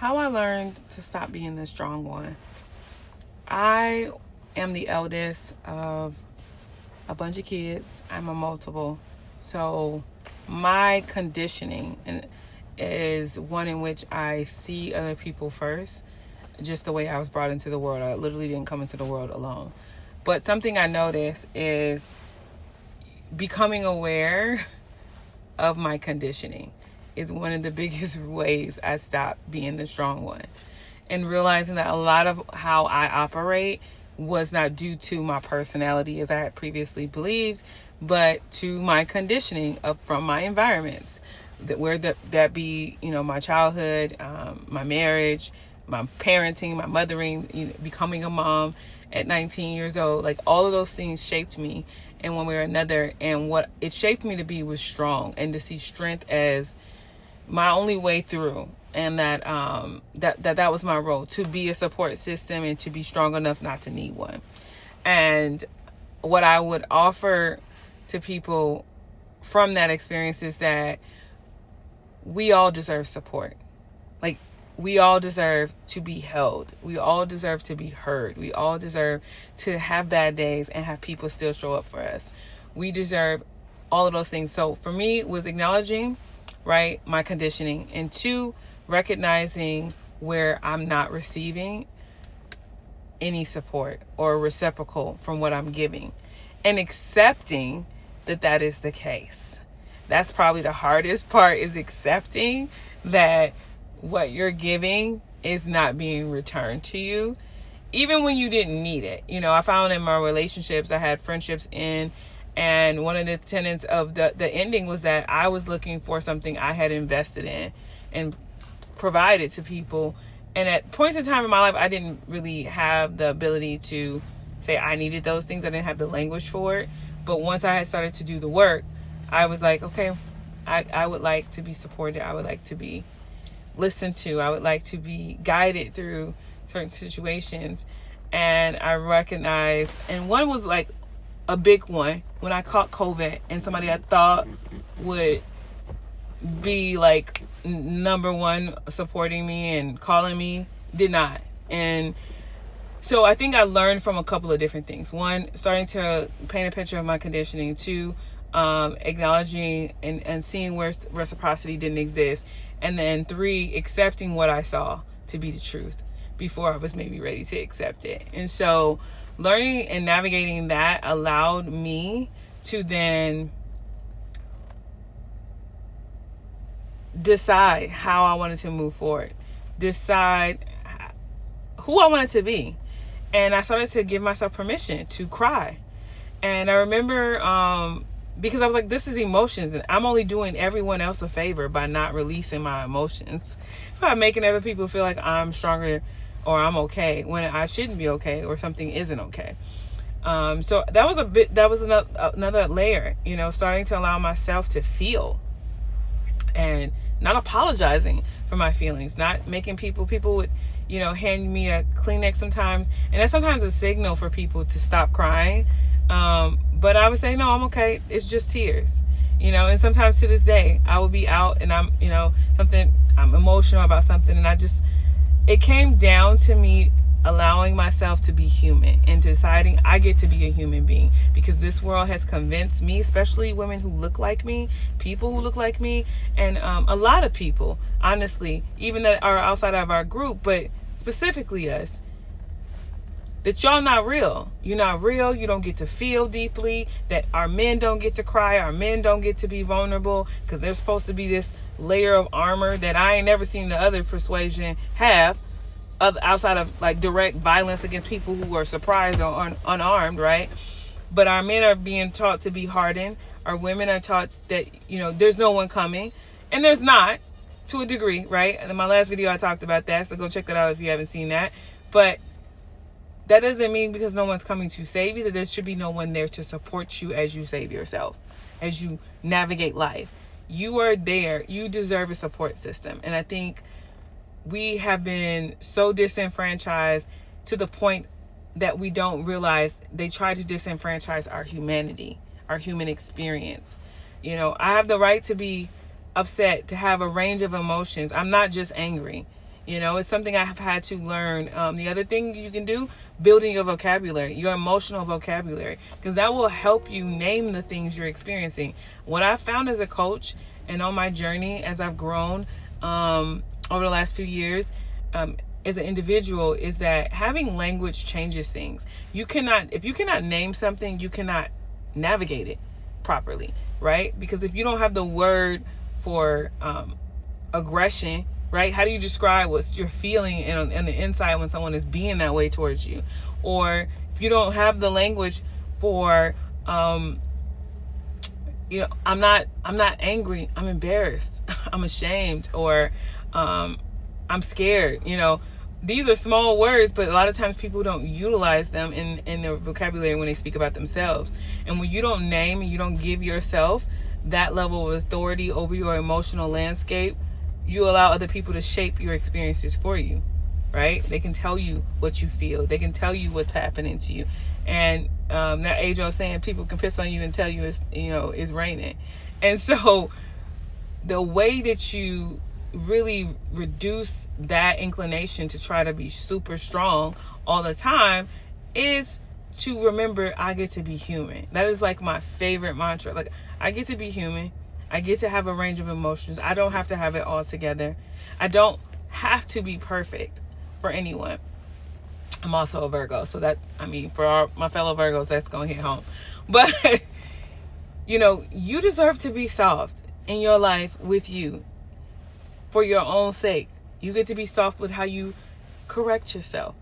how I learned to stop being the strong one. I am the eldest of a bunch of kids. I'm a multiple. So my conditioning is one in which I see other people first, just the way I was brought into the world. I literally didn't come into the world alone. But something I noticed is becoming aware of my conditioning is one of the biggest ways I stopped being the strong one. And realizing that a lot of how I operate was not due to my personality as I had previously believed, but to my conditioning from my environments, that be my childhood, my marriage, my parenting, my mothering, becoming a mom at 19 years old. Like, all of those things shaped me in one way or another, and what it shaped me to be was strong, and to see strength as my only way through. And that was my role, to be a support system and to be strong enough not to need one. And what I would offer to people from that experience is that we all deserve support. Like, we all deserve to be held. We all deserve to be heard. We all deserve to have bad days and have people still show up for us. We deserve all of those things. So for me, it was acknowledging, right, my conditioning, and 2, recognizing where I'm not receiving any support or reciprocal from what I'm giving, and accepting that is the case. That's probably the hardest part, is accepting that what you're giving is not being returned to you, even when you didn't need it. I found in my relationships, I had friendships in, and one of the tenets of the ending was that I was looking for something I had invested in and provided to people. And at points in time in my life, I didn't really have the ability to say I needed those things. I didn't have the language for it. But once I had started to do the work, I was like, okay, I would like to be supported. I would like to be listened to. I would like to be guided through certain situations. And I recognized, and one was like a big one, when I caught COVID, and somebody I thought would be like number one supporting me and calling me did not. And so I think I learned from a couple of different things. 1, starting to paint a picture of my conditioning. 2, acknowledging and seeing where reciprocity didn't exist. And then 3, accepting what I saw to be the truth before I was maybe ready to accept it. And so learning and navigating that allowed me to then decide how I wanted to move forward, decide who I wanted to be. And I started to give myself permission to cry. And I remember, because I was like, this is emotions, and I'm only doing everyone else a favor by not releasing my emotions, by making other people feel like I'm stronger or I'm okay when I shouldn't be okay, or something isn't okay. So that was another layer, starting to allow myself to feel, and not apologizing for my feelings, not making people would, hand me a Kleenex sometimes, and that's sometimes a signal for people to stop crying. But I would say, no, I'm okay. It's just tears, and sometimes to this day, I will be out and I'm emotional about something, and it came down to me allowing myself to be human and deciding I get to be a human being, because this world has convinced me, especially women who look like me, people who look like me, and a lot of people, honestly, even that are outside of our group, but specifically us, that y'all not real. You're not real. You don't get to feel deeply. That our men don't get to cry. Our men don't get to be vulnerable, because they're supposed to be this layer of armor that I ain't never seen the other persuasion have, outside of like direct violence against people who are surprised or unarmed, right? But our men are being taught to be hardened. Our women are taught that, there's no one coming. And there's not, to a degree, right? And in my last video, I talked about that. So go check that out if you haven't seen that. But that doesn't mean because no one's coming to save you that there should be no one there to support you as you save yourself, as you navigate life. You are there. You deserve a support system. And I think we have been so disenfranchised to the point that we don't realize they try to disenfranchise our humanity, our human experience. I have the right to be upset, to have a range of emotions. I'm not just angry. You know, it's something I have had to learn. The other thing you can do, building your vocabulary, your emotional vocabulary, because that will help you name the things you're experiencing. What I've found as a coach and on my journey as I've grown over the last few years, as an individual, is that having language changes things. If you cannot name something, you cannot navigate it properly, right? Because if you don't have the word for aggression, right? How do you describe what you're feeling in the inside when someone is being that way towards you? Or if you don't have the language for, I'm not angry, I'm embarrassed, I'm ashamed, or I'm scared. These are small words, but a lot of times people don't utilize them in their vocabulary when they speak about themselves. And when you don't name and you don't give yourself that level of authority over your emotional landscape, you allow other people to shape your experiences for you, right? They can tell you what you feel. They can tell you what's happening to you. And that age old saying, people can piss on you and tell you it's raining. And so the way that you really reduce that inclination to try to be super strong all the time is to remember, I get to be human. That is like my favorite mantra. Like, I get to be human. I get to have a range of emotions. I don't have to have it all together. I don't have to be perfect for anyone. I'm also a Virgo, so that, for my fellow Virgos, that's going to hit home. But, you deserve to be soft in your life with you for your own sake. You get to be soft with how you correct yourself.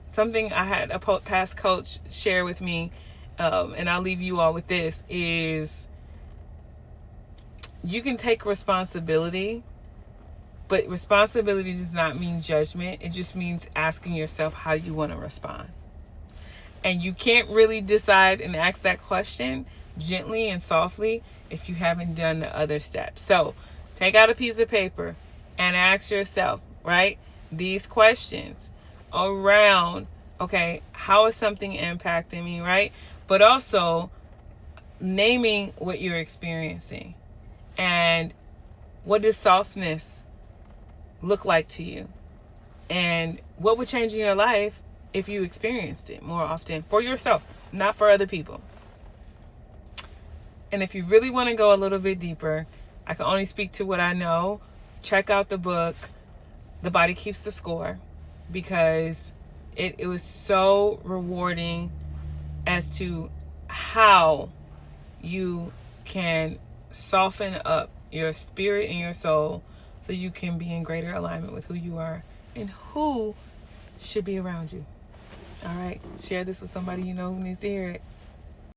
Something I had a past coach share with me, and I'll leave you all with this, is you can take responsibility, but responsibility does not mean judgment. It just means asking yourself how you want to respond. And you can't really decide and ask that question gently and softly if you haven't done the other steps. So take out a piece of paper and ask yourself, right, these questions around, okay, how is something impacting me, right? But also naming what you're experiencing. And what does softness look like to you? And what would change in your life if you experienced it more often for yourself, not for other people? And if you really want to go a little bit deeper, I can only speak to what I know. Check out the book, The Body Keeps the Score, because it was so rewarding as to how you can soften up your spirit and your soul so you can be in greater alignment with who you are and who should be around you. All right, share this with somebody you know who needs to hear it.